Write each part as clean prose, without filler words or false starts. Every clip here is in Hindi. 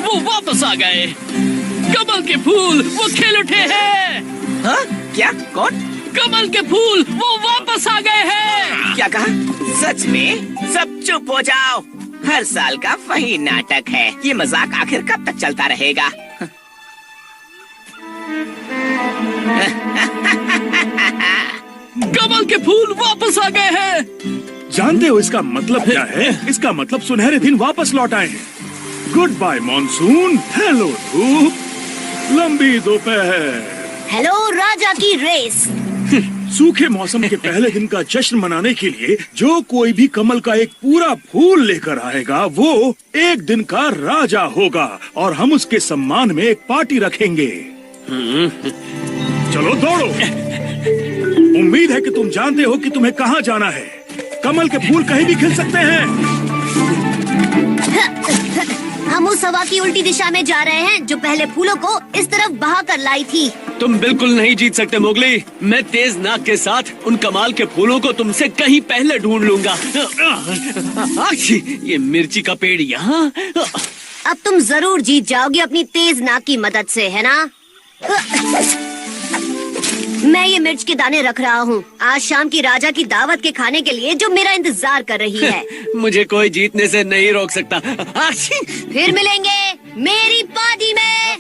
वो वापस आ गए। कमल के फूल वो खिल उठे हैं। हाँ? क्या? कौन? कमल के फूल वो वापस आ गए हैं। क्या कहा? सच में? सब चुप हो जाओ। हर साल का वही नाटक है। ये मजाक आखिर कब तक चलता रहेगा? कमल के फूल वापस आ गए हैं। जानते हो इसका मतलब क्या है? इसका मतलब सुनहरे दिन वापस लौट आए हैं। गुड बाय मॉनसून, हेलो धूप, लंबी दोपहर, हेलो राजा की रेस। सूखे मौसम के पहले दिन का जश्न मनाने के लिए जो कोई भी कमल का एक पूरा फूल लेकर आएगा वो एक दिन का राजा होगा और हम उसके सम्मान में एक पार्टी रखेंगे। चलो दौड़ो। उम्मीद है कि तुम जानते हो कि तुम्हें कहाँ जाना है। कमल के फूल कहीं भी खिल सकते हैं। हम उस हवा की उल्टी दिशा में जा रहे हैं जो पहले फूलों को इस तरफ बहा कर लाई थी। तुम बिल्कुल नहीं जीत सकते मोगली। मैं तेज नाक के साथ उन कमाल के फूलों को तुमसे कहीं पहले ढूंढ लूंगा। ये मिर्ची का पेड़ यहाँ। अब तुम जरूर जीत जाओगे अपनी तेज नाक की मदद से, है ना? मैं ये मिर्च के दाने रख रहा हूँ आज शाम की राजा की दावत के खाने के लिए जो मेरा इंतजार कर रही है। मुझे कोई जीतने से नहीं रोक सकता। फिर मिलेंगे मेरी पार्टी में।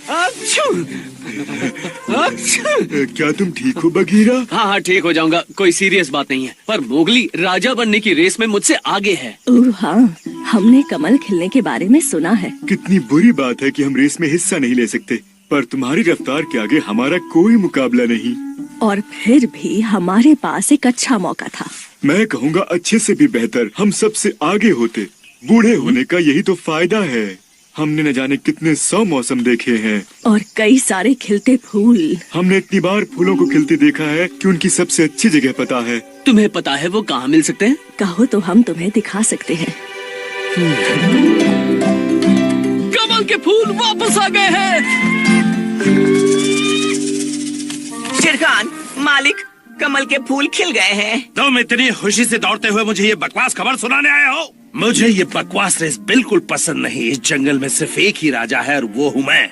क्या तुम ठीक हो बगीरा? हाँ, ठीक हो जाऊंगा। कोई सीरियस बात नहीं है। पर मोगली राजा बनने की रेस में मुझसे आगे है। हाँ, हमने कमल खिलने के बारे में सुना है। कितनी बुरी बात है कि हम रेस में हिस्सा नहीं ले सकते, पर तुम्हारी रफ्तार के आगे हमारा कोई मुकाबला नहीं। और फिर भी हमारे पास एक अच्छा मौका था। मैं कहूँगा अच्छे से भी बेहतर हम सबसे आगे होते। बूढ़े होने का यही तो फायदा है। हमने न जाने कितने 100 मौसम देखे हैं और कई सारे खिलते फूल। हमने इतनी बार फूलों को खिलते देखा है कि उनकी सबसे अच्छी जगह पता है। तुम्हें पता है वो कहाँ मिल सकते हैं? कहो तो हम तुम्हें दिखा सकते हैं। कमल के फूल वापस आ गए हैं। शेरखान, मालिक, कमल के फूल खिल गए हैं। तुम इतनी खुशी से दौड़ते हुए मुझे ये बकवास खबर सुनाने आए हो? मुझे ये बकवास रेस बिल्कुल पसंद नहीं। इस जंगल में सिर्फ एक ही राजा है और वो हूँ मैं।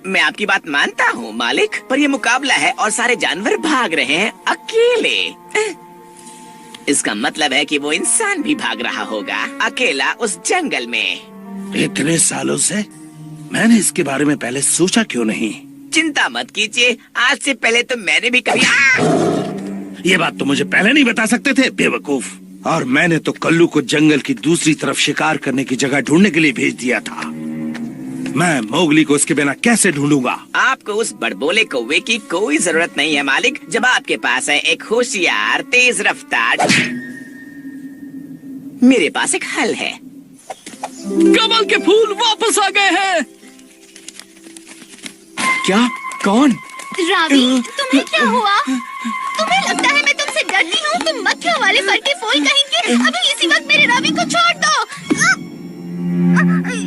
मैं आपकी बात मानता हूँ मालिक, पर ये मुकाबला है और सारे जानवर भाग रहे हैं अकेले। इसका मतलब है कि वो इंसान भी भाग रहा होगा अकेला उस जंगल में। इतने सालों से मैंने इसके बारे में पहले सोचा क्यों नहीं? चिंता मत कीजिए, आज से पहले तो मैंने भी कभी ये बात तो मुझे पहले नहीं बता सकते थे, बेवकूफ। और मैंने तो कल्लू को जंगल की दूसरी तरफ शिकार करने की जगह ढूंढने के लिए भेज दिया था। मैं मोगली को उसके बिना कैसे ढूंढूंगा? आपको उस बड़बोले कौवे की कोई जरूरत नहीं है मालिक, जब आपके पास है एक होशियार तेज रफ्तार। मेरे पास एक हल है। कमल के फूल वापस आ गए हैं। क्या? कौन? रावी, तुम्हें क्या हुआ? तुम्हें लगता है मैं तुमसे डरती हूँ? तुम मक्खियों वाले फटके फूल कहेंगे। अभी इसी वक्त मेरे रावी को छोड़ दो।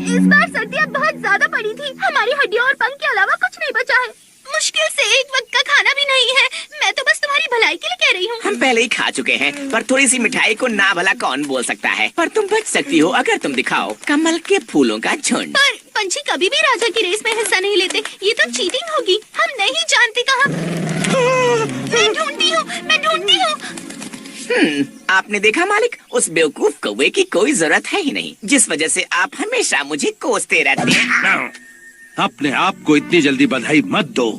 इस बार सर्दियाँ बहुत ज्यादा पड़ी थी। हमारी हड्डियों और पंख के अलावा कुछ नहीं बचा है। मुश्किल से एक वक्त का खाना भी नहीं है। मैं तो बस तुम्हारी भलाई के लिए कह रही हूँ। हम पहले ही खा चुके हैं, पर थोड़ी सी मिठाई को ना भला कौन बोल सकता है। पर तुम बच सकती हो अगर तुम दिखाओ कमल के फूलों का झुंड। पर पंछी कभी भी राजा की रेस में हिस्सा नहीं लेते। ये तो चीटिंग होगी। हम नहीं जानते कहाँ। मैं ढूंढती हूँ। आपने देखा मालिक, उस बेवकूफ कौवे की कोई जरूरत है ही नहीं, जिस वजह से आप हमेशा मुझे कोसते रहते हैं। अपने आप को इतनी जल्दी बधाई मत दो,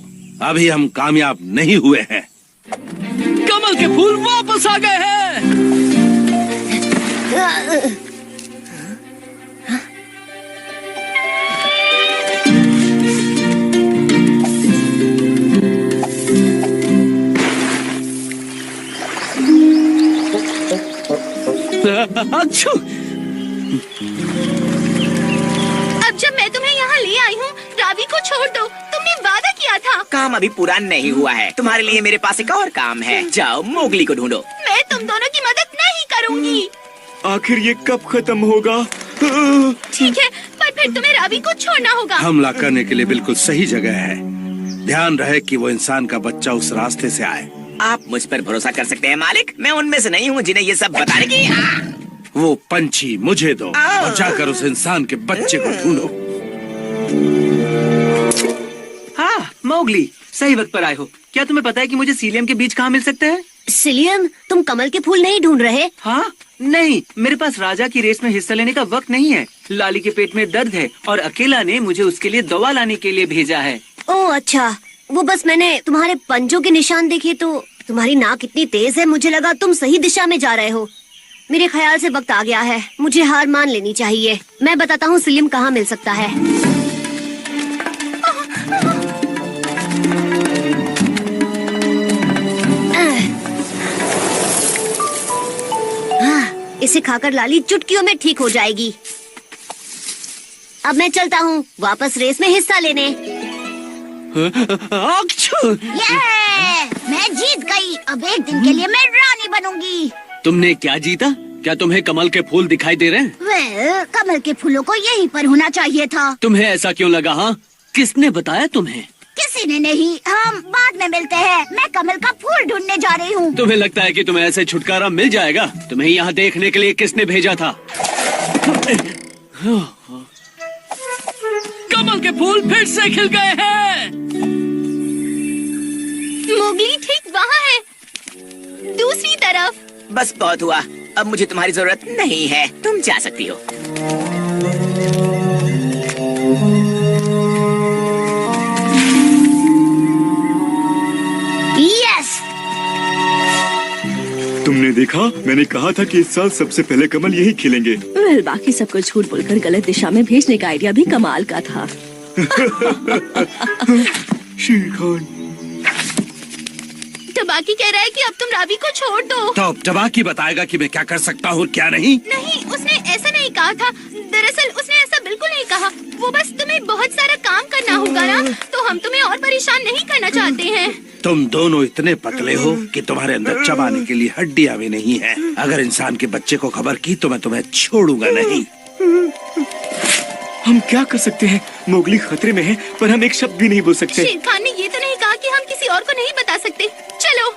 अभी हम कामयाब नहीं हुए हैं। कमल के फूल वापस आ गए हैं। अब जब मैं तुम्हें यहाँ ले आई हूँ, रावी को छोड़ दो। तुमने वादा किया था। काम अभी पूरा नहीं हुआ है। तुम्हारे लिए मेरे पास एक और काम है। जाओ मोगली को ढूंढो। मैं तुम दोनों की मदद नहीं करूँगी। आखिर ये कब खत्म होगा? ठीक है, पर फिर तुम्हें रावी को छोड़ना होगा। हमला करने के लिए बिल्कुल सही जगह है। ध्यान रहे कि वो इंसान का बच्चा उस रास्ते से आए। आप मुझ पर भरोसा कर सकते हैं मालिक। मैं उनमें से नहीं हूँ जिन्हें ये सब बताने की। वो पंछी मुझे दो और जाकर उस इंसान के बच्चे को ढूंढो। हाँ मौगली, सही वक्त पर आए हो। क्या तुम्हें पता है कि मुझे सीलियम के बीज कहाँ मिल सकते हैं? सिलियम, तुम कमल के फूल नहीं ढूंढ रहे? हाँ नहीं, मेरे पास राजा की रेस में हिस्सा लेने का वक्त नहीं है। लाली के पेट में दर्द है और अकेला ने मुझे उसके लिए दवा लाने के लिए भेजा है। ओह अच्छा, वो बस मैंने तुम्हारे पंजों के निशान देखे तो तुम्हारी नाक इतनी तेज है, मुझे लगा तुम सही दिशा में जा रहे हो। मेरे ख्याल से वक्त आ गया है, मुझे हार मान लेनी चाहिए। मैं बताता हूँ सिलियम कहाँ मिल सकता है। इसे खाकर लाली चुटकियों में ठीक हो जाएगी। अब मैं चलता हूँ वापस रेस में हिस्सा लेने। मैं जीत गई। अब एक दिन के लिए मैं रानी बनूंगी। तुमने क्या जीता? क्या तुम्हें कमल के फूल दिखाई दे रहे हैं? कमल के फूलों को यहीं पर होना चाहिए था। तुम्हें ऐसा क्यों लगा? हाँ, किसने बताया तुम्हें? किसी ने नहीं, हम बाद में मिलते हैं। मैं कमल का फूल ढूंढने जा रही हूँ। तुम्हें लगता है कि तुम्हें ऐसे छुटकारा मिल जाएगा? तुम्हें यहाँ देखने के लिए किसने भेजा था? कमल के फूल फिर से खिल गए हैं। मोगली ठीक वहाँ है, दूसरी तरफ। बस बहुत हुआ, अब मुझे तुम्हारी जरूरत नहीं है, तुम जा सकती हो। यस, तुमने देखा, मैंने कहा था कि इस साल सबसे पहले कमल यही खिलेंगे। वेल, बाकी सबको झूठ बोलकर गलत दिशा में भेजने का आइडिया भी कमाल का था। शेर खान, टबाकी कह रहा है कि अब तुम रावी को छोड़ दो। तो अब टबाकी बताएगा कि मैं क्या कर सकता हूँ क्या नहीं। नहीं, उसने ऐसा नहीं कहा था। दरअसल उसने ऐसा बिल्कुल नहीं कहा। वो बस तुम्हें बहुत सारा काम करना होगा ना, तो हम तुम्हें और परेशान नहीं करना चाहते हैं। तुम दोनों इतने पतले हो कि तुम्हारे अंदर चबाने के लिए हड्डियाँ भी नहीं है। अगर इंसान के बच्चे को खबर की तो मैं तुम्हें छोड़ूंगा नहीं। हम क्या कर सकते हैं? मोगली खतरे में है, पर हम एक शब्द भी नहीं बोल सकते। शेर खान ने ये तो नहीं कहा कि हम किसी और को नहीं बता सकते। चलो।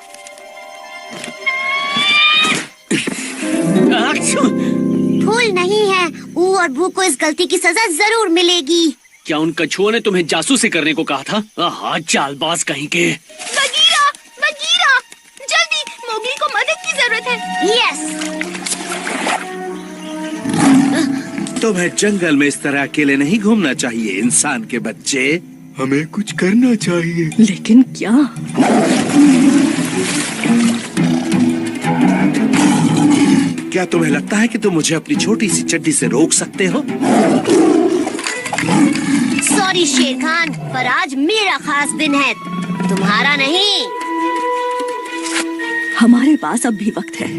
फूल नहीं है। ऊ और भू को इस गलती की सजा जरूर मिलेगी। क्या उन कछुओं ने तुम्हें जासूसी करने को कहा था? हाँ, चालबाज कहीं के। बगीरा, बगीरा, जल्दी, मोगली को मदद की जरूरत है। यस। तुम्हें जंगल में इस तरह अकेले नहीं घूमना चाहिए इंसान के बच्चे। हमें कुछ करना चाहिए। लेकिन क्या? क्या तुम्हें लगता है कि तुम मुझे अपनी छोटी सी चड्डी से रोक सकते हो? सॉरी शेर खान, पर आज मेरा खास दिन है, तुम्हारा नहीं। हमारे पास अब भी वक्त है।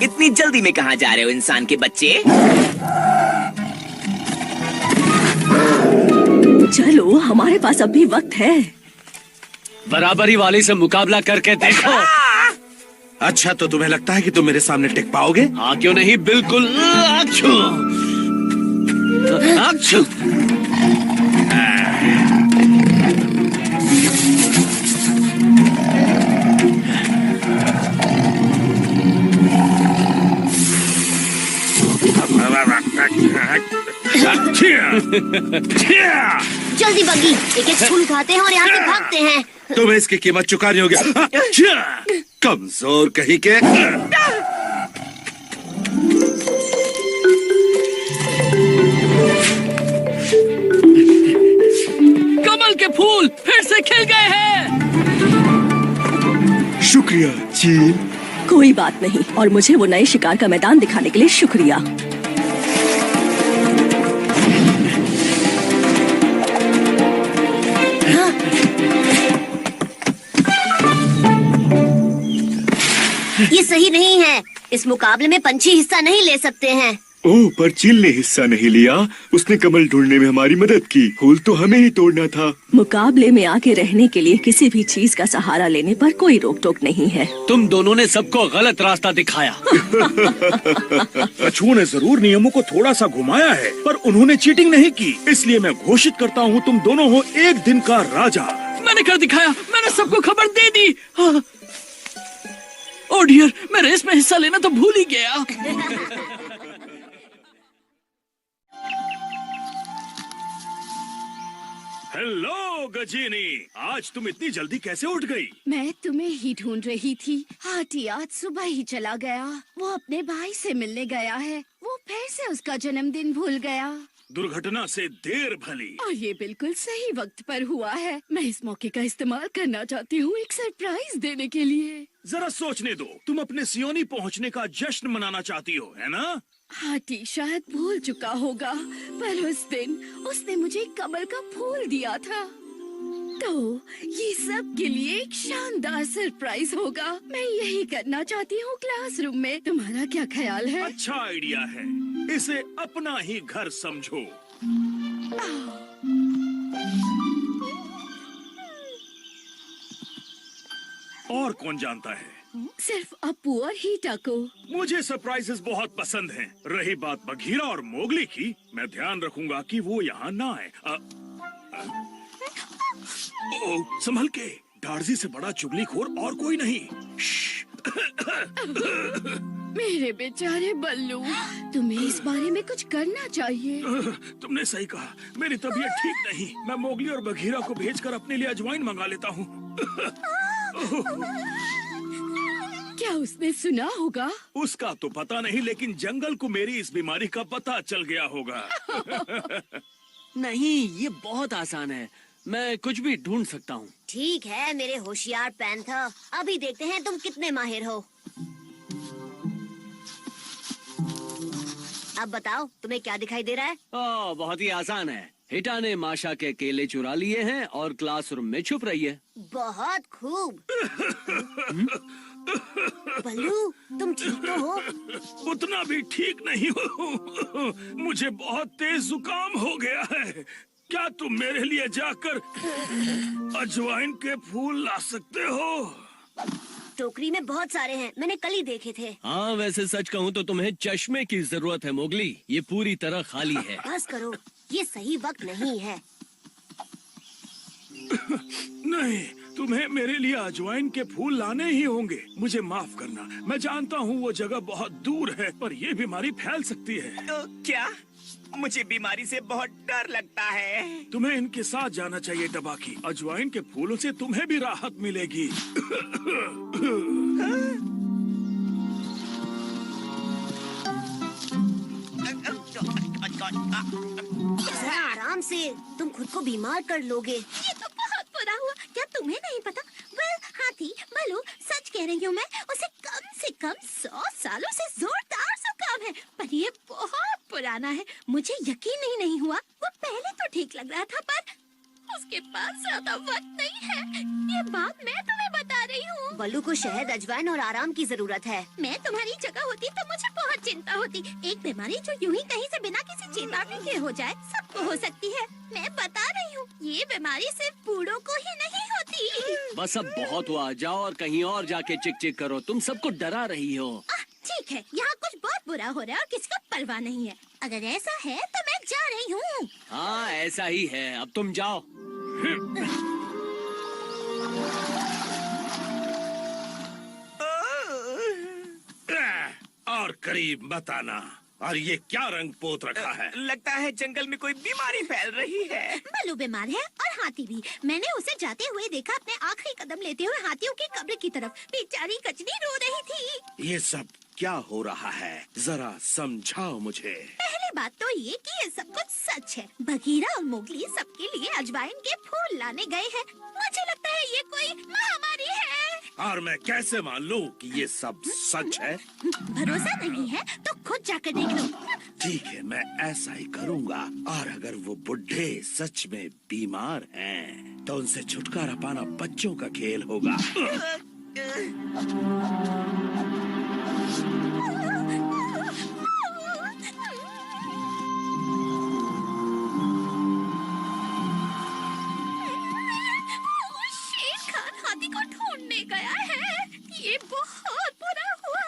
इतनी जल्दी में कहाँ जा रहे हो इंसान के बच्चे? चलो, हमारे पास अब भी वक्त है। बराबरी वाले से मुकाबला करके देखो। अच्छा, तो तुम्हें लगता है कि तुम मेरे सामने टिक पाओगे? हाँ, क्यों नहीं, बिल्कुल। आच्छू। आच्छू। जल्दी बग्गी, एक एक फूल खाते हैं और यहाँ से भागते हैं। तुम्हें इसकी कीमत चुकानी होगी। कमजोर कहीं के। कमल के फूल फिर से खिल गए हैं। शुक्रिया चील। कोई बात नहीं, और मुझे वो नए शिकार का मैदान दिखाने के लिए शुक्रिया। ये सही नहीं है। इस मुकाबले में पंछी हिस्सा नहीं ले सकते हैं। ओह, पर चील ने हिस्सा नहीं लिया। उसने कमल ढूंढने में हमारी मदद की। फूल तो हमें ही तोड़ना था। मुकाबले में आके रहने के लिए किसी भी चीज का सहारा लेने पर कोई रोक टोक नहीं है। तुम दोनों ने सबको गलत रास्ता दिखाया। कछुओं ने जरूर नियमों को थोड़ा सा घुमाया है, पर उन्होंने चीटिंग नहीं की। इसलिए मैं घोषित करता हूँ, तुम दोनों हो एक दिन का राजा। मैंने कर दिखाया, मैंने सबको खबर दे दी। ओ डियर, मैं रेस में हिस्सा लेना तो भूल ही गया। हेलो गजीनी, आज तुम इतनी जल्दी कैसे उठ गई? मैं तुम्हें ही ढूंढ रही थी। हाथी आज सुबह ही चला गया। वो अपने भाई से मिलने गया है। वो फिर से उसका जन्मदिन भूल गया। दुर्घटना से देर भली। और ये बिल्कुल सही वक्त पर हुआ है। मैं इस मौके का इस्तेमाल करना चाहती हूँ एक सरप्राइज देने के लिए। जरा सोचने दो, तुम अपने सियोनी पहुंचने का जश्न मनाना चाहती हो, है ना? हाथी शायद भूल चुका होगा, पर उस दिन उसने मुझे कमल का फूल दिया था। तो ये सब के लिए एक शानदार सरप्राइज होगा। मैं यही करना चाहती हूँ क्लासरूम में। तुम्हारा क्या ख्याल है? अच्छा आइडिया है। इसे अपना ही घर समझो। और कौन जानता है? सिर्फ अपू और हीटा को। मुझे सरप्राइजेस बहुत पसंद हैं। रही बात बघीरा और मोगली की, मैं ध्यान रखूंगा कि वो यहाँ ना आए। संभल के, डार्जी से बड़ा चुगलीखोर और कोई नहीं। मेरे बेचारे बल्लू, तुम्हें इस बारे में कुछ करना चाहिए। तुमने सही कहा, मेरी तबीयत ठीक नहीं। मैं मोगली और बघीरा को भेजकर अपने लिए अजवाइन मंगा लेता हूँ। क्या उसने सुना होगा? उसका तो पता नहीं, लेकिन जंगल को मेरी इस बीमारी का पता चल गया होगा। नहीं, ये बहुत आसान है। मैं कुछ भी ढूंढ सकता हूँ। ठीक है मेरे होशियार पैंथर, अभी देखते हैं तुम कितने माहिर हो। अब बताओ, तुम्हें क्या दिखाई दे रहा है? बहुत ही आसान है। हिटा ने माशा के केले चुरा लिए हैं और क्लासरूम में छुप रही है। बहुत खूब। बल्लू, तुम ठीक तो हो? उतना भी ठीक नहीं हो। मुझे बहुत तेज जुकाम हो गया है। क्या तुम मेरे लिए जाकर अजवाइन के फूल ला सकते हो? टोकरी में बहुत सारे हैं, मैंने कल ही देखे थे। हाँ, वैसे सच कहूँ तो तुम्हें चश्मे की जरूरत है मोगली। ये पूरी तरह खाली है। बस करो, ये सही वक्त नहीं है। नहीं, तुम्हें मेरे लिए अजवाइन के फूल लाने ही होंगे। मुझे माफ करना, मैं जानता हूँ वो जगह बहुत दूर है, पर ये बीमारी फैल सकती है। क्या? मुझे बीमारी से बहुत डर लगता है। तुम्हें इनके साथ जाना चाहिए टबाकी। अजवाइन के फूलों से तुम्हें भी राहत मिलेगी। जरा आराम से, तुम खुद को बीमार कर लोगे। ये तो बहुत बुरा हुआ। क्या तुम्हें नहीं पता? हाथी, बल्लू, सच कह रही हूँ मैं, उसे कम से कम 100 सालों से जोरदार जुकाम है, पर ये बहुत पुराना है। मुझे यकीन ही नहीं हुआ। वो पहले तो ठीक लग रहा था, पर उसके पास ज्यादा वक्त नहीं है। ये बात मैं तुम्हें बता रही हूँ। बल्लू को शहद, अजवाइन और आराम की जरूरत है। मैं तुम्हारी जगह होती तो मुझे बहुत चिंता होती। एक बीमारी जो यूं ही कहीं से बिना किसी चेतावनी के हो जाए, सबको हो सकती है। मैं बता रही हूँ, ये बीमारी सिर्फ बूढ़ों को ही नहीं होती। बस अब बहुत हुआ, जाओ और कहीं और जाके चिक चिक करो। तुम सबको डरा रही हो। ठीक है, यहाँ कुछ बहुत बुरा हो रहा है और किसी को परवाह नहीं है। अगर ऐसा है तो मैं जा रही हूँ। हाँ, ऐसा ही है। अब तुम जाओ। और करीब बताना। और ये क्या रंग पोत रखा है? लगता है जंगल में कोई बीमारी फैल रही है। बल्लू बीमार है और हाथी भी। मैंने उसे जाते हुए देखा, अपने आखिरी कदम लेते हुए हाथियों की कब्र की तरफ। बेचारी कचनी रो रही थी। ये सब क्या हो रहा है? जरा समझाओ मुझे। पहली बात तो ये कि ये सब कुछ सच है। बघीरा और मोगली सबके लिए अजवाइन के फूल लाने गए हैं। मुझे लगता है ये कोई महामारी है। और मैं कैसे मान लूं कि ये सब सच है? भरोसा नहीं है तो खुद जाकर देख लो। ठीक है, मैं ऐसा ही करूंगा। और अगर वो बुढ़े सच में बीमार हैं, तो उनसे छुटकारा पाना बच्चों का खेल होगा। शेर खान हाथी को ढूंढने गया है। ये बहुत बुरा हुआ।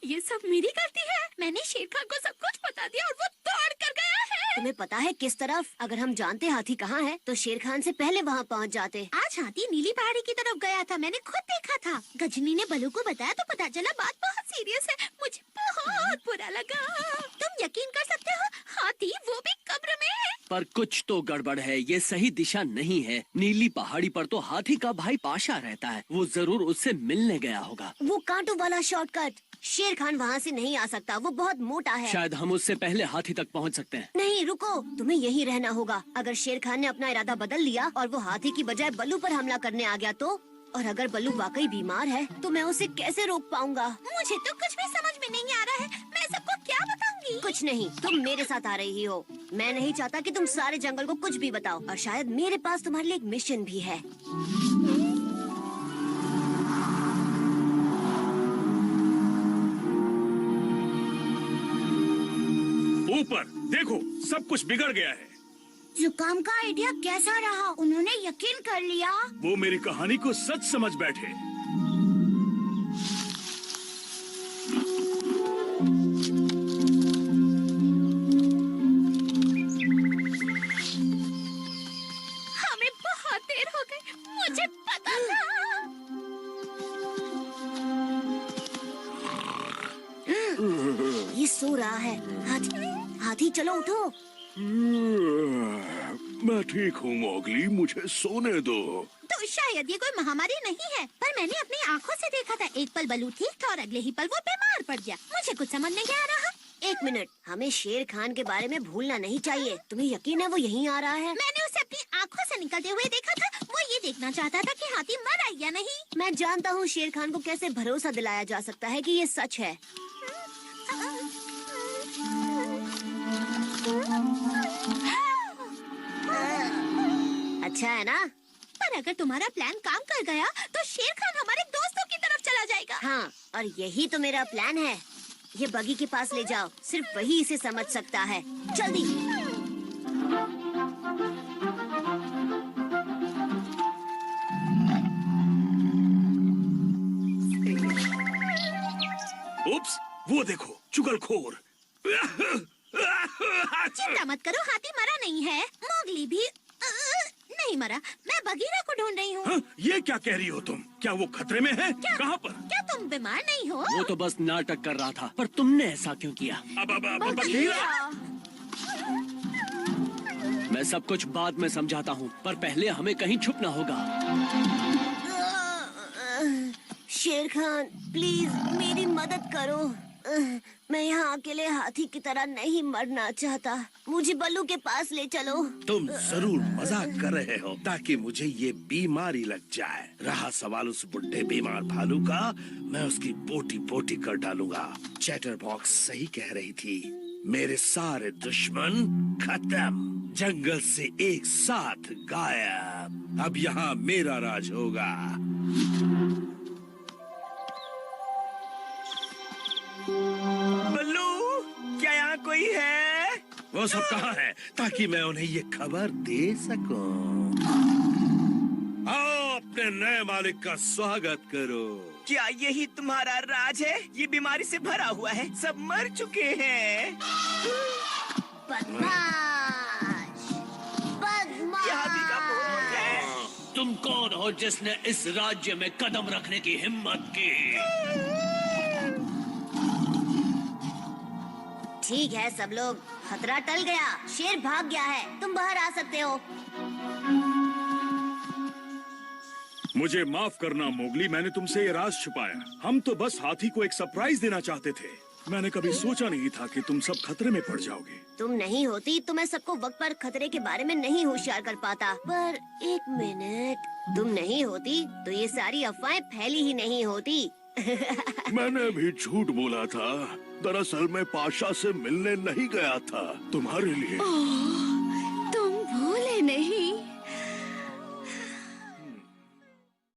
ये सब मेरी गलती है। मैंने शेर खान को सब कुछ बता दिया और वो दौड़ कर गया है। तुम्हें पता है किस तरफ? अगर हम जानते हाथी कहाँ है तो शेर खान से पहले वहाँ पहुँच जाते। आज हाथी नीली पहाड़ी की तरफ गया था, मैंने खुद देखा था। गजनी ने बलू को बताया तो पता चला बात बहुत सीरियस है। मुझे बहुत बुरा लगा। तुम यकीन कर सकते हो, हाथी वो भी कब्र में है। पर कुछ तो गड़बड़ है, ये सही दिशा नहीं है। नीली पहाड़ी पर तो हाथी का भाई पाशा रहता है, वो जरूर उससे मिलने गया होगा। वो कांटों वाला शॉर्टकट। शेर खान वहाँ से नहीं आ सकता, वो बहुत मोटा है। शायद हम उससे पहले हाथी तक पहुँच सकते हैं। नहीं रुको, तुम्हें यहीं रहना होगा। अगर शेर खान ने अपना इरादा बदल लिया और वो हाथी की बजाय बल्लू पर हमला करने आ गया तो? और अगर बल्लू वाकई बीमार है तो मैं उसे कैसे रोक पाऊंगा? मुझे तो कुछ भी समझ में नहीं आ रहा है। मैं सबको क्या बताऊंगी? कुछ नहीं, तुम मेरे साथ आ रही हो। मैं नहीं चाहता कि तुम सारे जंगल को कुछ भी बताओ। और शायद मेरे पास तुम्हारे लिए एक मिशन भी है। ऊपर देखो, सब कुछ बिगड़ गया है। जुकाम का आइडिया कैसा रहा? उन्होंने यकीन कर लिया। वो मेरी कहानी को सच समझ बैठे। हमें बहुत देर हो गई, मुझे पता था। ये सो रहा है। हाथी चलो उठो। मैं ठीक हूँ मोगली, मुझे सोने दो। तो शायद ये कोई महामारी नहीं है, पर मैंने अपनी आंखों से देखा था। एक पल बलू ठीक था और अगले ही पल वो बीमार पड़ गया। मुझे कुछ समझ नहीं आ रहा। एक मिनट, हमें शेर खान के बारे में भूलना नहीं चाहिए। तुम्हें यकीन है वो यहीं आ रहा है? मैंने उसे अपनी आंखों से निकलते हुए देखा था। वो ये देखना चाहता था कि हाथी मरा या नहीं। मैं जानता हूँ शेर खान को कैसे भरोसा दिलाया जा सकता है कि ये सच है। अच्छा है ना? पर अगर तुम्हारा प्लान काम कर गया तो शेर खान हमारे दोस्तों की तरफ चला जाएगा। हाँ, और यही तो मेरा प्लान है। ये बगी के पास ले जाओ, सिर्फ वही इसे समझ सकता है। जल्दी। उप्स, वो देखो चुगलखोर। चिंता मत करो, हाथी मरा नहीं है। मोगली भी नहीं मरा। मैं बगीरा को ढूंढ रही हूँ। हाँ, ये क्या कह रही हो तुम? क्या वो खतरे में है? कहाँ पर? क्या तुम बीमार नहीं हो? वो तो बस नाटक कर रहा था, पर तुमने ऐसा क्यों किया? अब बगीरा। मैं सब कुछ बाद में समझाता हूँ, पर पहले हमें कहीं छुपना होगा। शेर खान प्लीज मेरी मदद करो। मैं यहाँ अकेले हाथी की तरह नहीं मरना चाहता। मुझे बल्लू के पास ले चलो। तुम जरूर मजाक कर रहे हो ताकि मुझे ये बीमारी लग जाए। रहा सवाल उस बुढ़े बीमार भालू का, मैं उसकी बोटी बोटी कर डालूंगा। चैटर बॉक्स सही कह रही थी। मेरे सारे दुश्मन खत्म, जंगल से एक साथ गायब। अब यहाँ मेरा राज होगा। बल्लू, क्या यहाँ कोई है? वो सब कहाँ है ताकि मैं उन्हें ये खबर दे सकूं? आओ अपने नए मालिक का स्वागत करो। क्या यही तुम्हारा राज है? ये बीमारी से भरा हुआ है, सब मर चुके हैं। बदमाश, ये हाथी का भूत है। तुम कौन हो जिसने इस राज्य में कदम रखने की हिम्मत की? ठीक है सब लोग, खतरा टल गया। शेर भाग गया है, तुम बाहर आ सकते हो। मुझे माफ करना मोगली, मैंने तुमसे ये राज छुपाया। हम तो बस हाथी को एक सरप्राइज देना चाहते थे। मैंने कभी सोचा नहीं था कि तुम सब खतरे में पड़ जाओगे। तुम नहीं होती तो मैं सबको वक्त पर खतरे के बारे में नहीं होशियार कर पाता। पर एक मिनट, तुम नहीं होती तो ये सारी अफवाहें फैली ही नहीं होती। मैंने भी झूठ बोला था। दरअसल मैं पाशा से मिलने नहीं गया था, तुम्हारे लिए। तुम भूले नहीं।